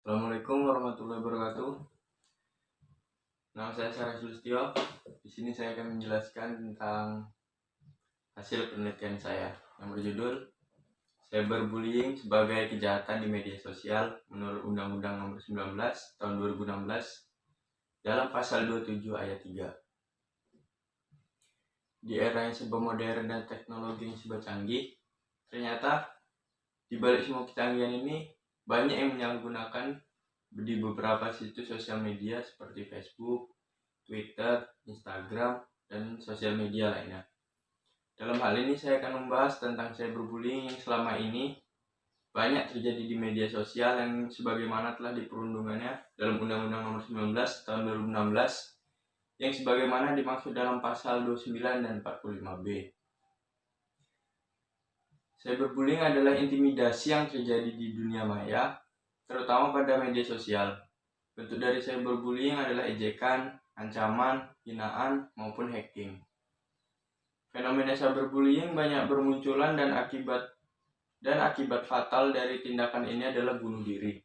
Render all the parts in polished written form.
Assalamualaikum warahmatullahi wabarakatuh. Nama saya Sarah Sulistyo. Di sini saya akan menjelaskan tentang hasil penelitian saya yang berjudul Cyberbullying sebagai kejahatan di media sosial menurut Undang-Undang Nomor 19 Tahun 2016 dalam Pasal 27 Ayat 3. Di era yang serba modern dan teknologi yang serba canggih, ternyata di balik semua kecanggihan ini banyak yang menyalahgunakan di beberapa situs sosial media seperti Facebook, Twitter, Instagram, dan sosial media lainnya. Dalam hal ini saya akan membahas tentang cyberbullying yang selama ini banyak terjadi di media sosial yang sebagaimana telah diperundungannya dalam Undang-Undang Nomor 19 Tahun 2016 yang sebagaimana dimaksud dalam Pasal 29 dan 45B. Cyberbullying adalah intimidasi yang terjadi di dunia maya, terutama pada media sosial. Bentuk dari cyberbullying adalah ejekan, ancaman, hinaan, maupun hacking. Fenomena cyberbullying banyak bermunculan dan akibat fatal dari tindakan ini adalah bunuh diri.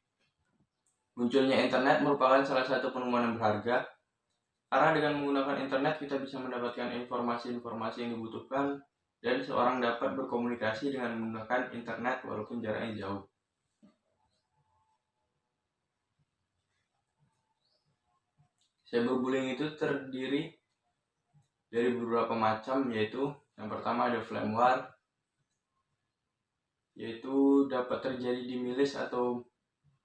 Munculnya internet merupakan salah satu penemuan yang berharga, karena dengan menggunakan internet kita bisa mendapatkan informasi-informasi yang dibutuhkan dan seorang dapat berkomunikasi dengan menggunakan internet walaupun jaraknya jauh. Cyberbullying itu terdiri dari beberapa macam, yaitu yang pertama ada flame war, yaitu dapat terjadi di milis atau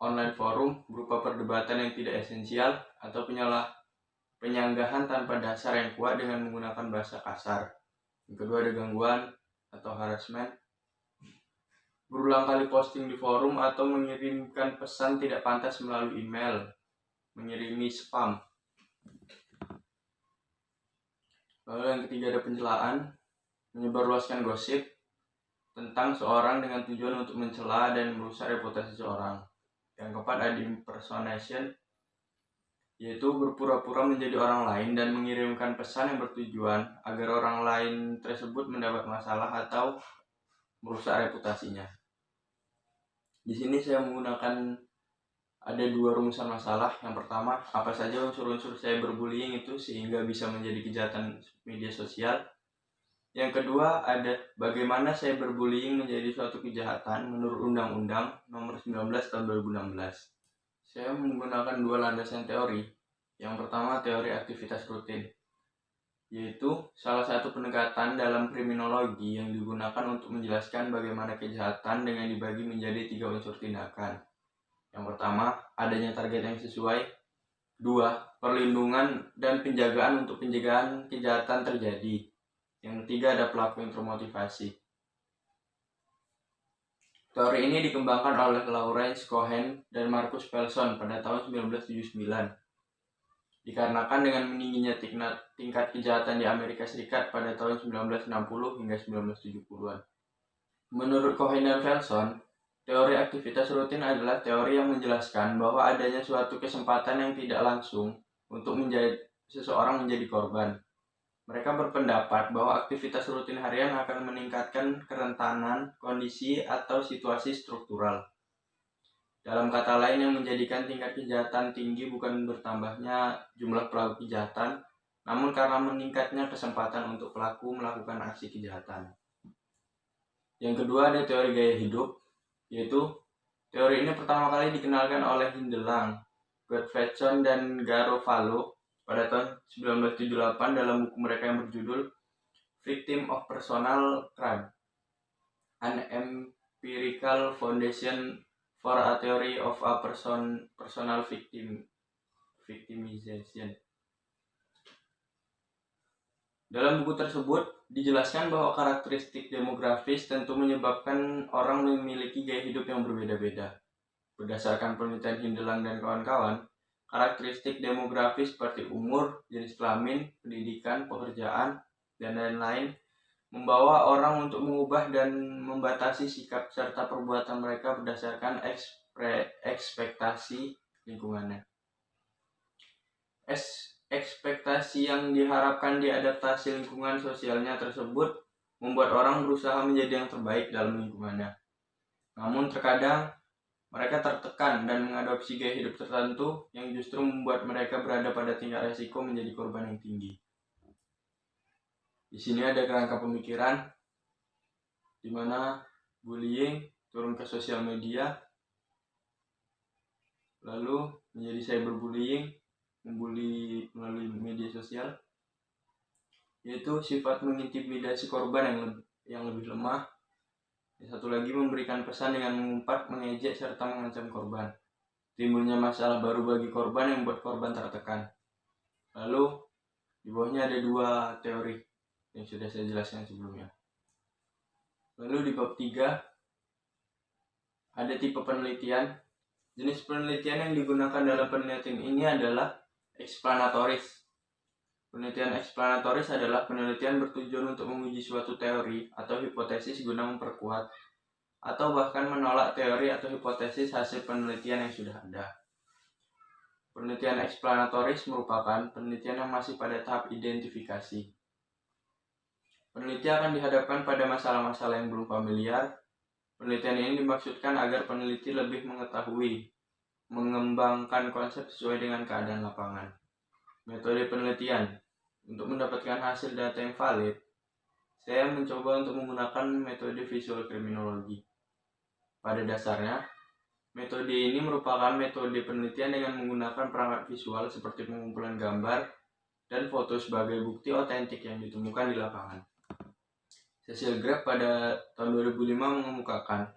online forum berupa perdebatan yang tidak esensial atau penyanggahan tanpa dasar yang kuat dengan menggunakan bahasa kasar. Yang kedua ada gangguan atau harassment, berulang kali posting di forum atau mengirimkan pesan tidak pantas melalui email, mengirimi spam. Lalu yang ketiga ada pencelaan, menyebarluaskan gosip tentang seorang dengan tujuan untuk mencela dan merusak reputasi seorang. Yang keempat ada impersonation, yaitu berpura-pura menjadi orang lain dan mengirimkan pesan yang bertujuan agar orang lain tersebut mendapat masalah atau merusak reputasinya. Di sini saya menggunakan ada dua rumusan masalah. Yang pertama, apa saja unsur-unsur cyberbullying itu sehingga bisa menjadi kejahatan media sosial. Yang kedua, ada bagaimana cyberbullying menjadi suatu kejahatan menurut Undang-Undang Nomor 19 Tahun 2016. Saya menggunakan dua landasan teori. Yang pertama, teori aktivitas rutin, yaitu salah satu pendekatan dalam kriminologi yang digunakan untuk menjelaskan bagaimana kejahatan dengan dibagi menjadi 3 unsur tindakan. Yang pertama, adanya target yang sesuai. 2, perlindungan dan penjagaan untuk pencegahan kejahatan terjadi. Yang ketiga, ada pelaku yang termotivasi. Teori ini dikembangkan oleh Lawrence Cohen dan Marcus Pelson pada tahun 1979. Dikarenakan dengan meningginya tingkat kejahatan di Amerika Serikat pada tahun 1960 hingga 1970-an. Menurut Cohen dan Pelson, teori aktivitas rutin adalah teori yang menjelaskan bahwa adanya suatu kesempatan yang tidak langsung untuk seseorang menjadi korban. Mereka berpendapat bahwa aktivitas rutin harian akan meningkatkan kerentanan kondisi atau situasi struktural. Dalam kata lain, yang menjadikan tingkat kejahatan tinggi bukan bertambahnya jumlah pelaku kejahatan, namun karena meningkatnya kesempatan untuk pelaku melakukan aksi kejahatan. Yang kedua ada teori gaya hidup, yaitu teori ini pertama kali dikenalkan oleh Hindelang, Gottfredson, dan Garofalo pada tahun 1978 dalam buku mereka yang berjudul Victim of Personal Crime, An Empirical Foundation for a Theory of a Personal Victimization. Dalam buku tersebut dijelaskan bahwa karakteristik demografis tentu menyebabkan orang memiliki gaya hidup yang berbeda-beda. Berdasarkan penelitian Hindelang dan kawan-kawan, karakteristik demografis seperti umur, jenis kelamin, pendidikan, pekerjaan, dan lain-lain membawa orang untuk mengubah dan membatasi sikap serta perbuatan mereka berdasarkan ekspektasi lingkungannya. Ekspektasi yang diharapkan di adaptasi lingkungan sosialnya tersebut membuat orang berusaha menjadi yang terbaik dalam lingkungannya. Namun terkadang Mereka tertekan dan mengadopsi gaya hidup tertentu yang justru membuat mereka berada pada tingkat resiko menjadi korban yang tinggi. Di sini ada kerangka pemikiran di mana bullying turun ke sosial media, lalu menjadi cyberbullying, membuli melalui media sosial, yaitu sifat mengintimidasi korban yang lebih lemah. Yang satu lagi memberikan pesan dengan mengumpat, mengejek, serta mengancam korban. Timbulnya masalah baru bagi korban yang membuat korban tertekan. Lalu di bawahnya ada 2 teori yang sudah saya jelaskan sebelumnya. Lalu di bab 3 ada tipe penelitian. Jenis penelitian yang digunakan dalam penelitian ini adalah eksplanatoris. Penelitian eksplanatoris adalah penelitian bertujuan untuk menguji suatu teori atau hipotesis guna memperkuat atau bahkan menolak teori atau hipotesis hasil penelitian yang sudah ada. Penelitian eksplanatoris merupakan penelitian yang masih pada tahap identifikasi. Peneliti akan dihadapkan pada masalah-masalah yang belum familiar. Penelitian ini dimaksudkan agar peneliti lebih mengetahui, mengembangkan konsep sesuai dengan keadaan lapangan. Metode penelitian. Untuk mendapatkan hasil data yang valid, saya mencoba untuk menggunakan metode visual kriminologi. Pada dasarnya, metode ini merupakan metode penelitian dengan menggunakan perangkat visual seperti pengumpulan gambar dan foto sebagai bukti otentik yang ditemukan di lapangan. Cecil Grab pada tahun 2005 mengemukakan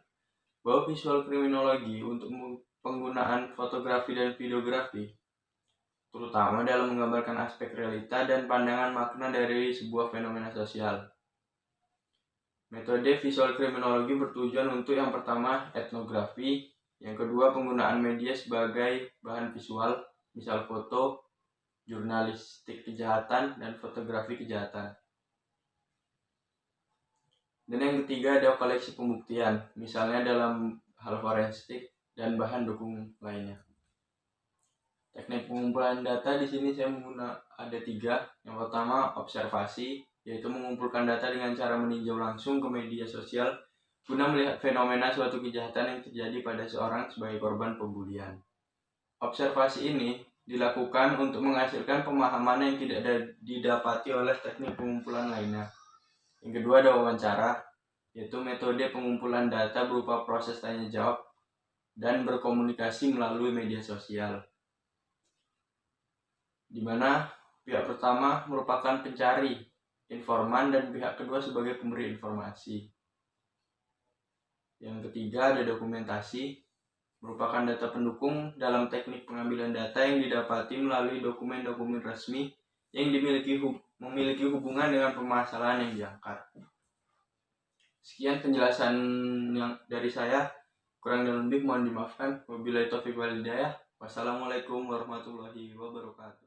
bahwa visual kriminologi untuk penggunaan fotografi dan videografi, terutama dalam menggambarkan aspek realita dan pandangan makna dari sebuah fenomena sosial. Metode visual kriminologi bertujuan untuk yang pertama etnografi, yang kedua penggunaan media sebagai bahan visual, misal foto, jurnalistik kejahatan, dan fotografi kejahatan. Dan yang ketiga ada koleksi pembuktian, misalnya dalam hal forensik dan bahan dukung lainnya. Teknik pengumpulan data di sini saya menggunakan ada 3. Yang pertama observasi, yaitu mengumpulkan data dengan cara meninjau langsung ke media sosial guna melihat fenomena suatu kejahatan yang terjadi pada seorang sebagai korban pembulian. Observasi ini dilakukan untuk menghasilkan pemahaman yang tidak didapati oleh teknik pengumpulan lainnya. Yang kedua ada wawancara, yaitu metode pengumpulan data berupa proses tanya jawab dan berkomunikasi melalui media sosial, di mana pihak pertama merupakan pencari, informan, dan pihak kedua sebagai pemberi informasi. Yang ketiga ada dokumentasi, merupakan data pendukung dalam teknik pengambilan data yang didapati melalui dokumen-dokumen resmi yang memiliki hubungan dengan permasalahan yang diangkat. Sekian penjelasan yang dari saya, kurang dan lebih mohon dimaafkan. Wabillahi taufiq wal hidayah. Wassalamualaikum warahmatullahi wabarakatuh.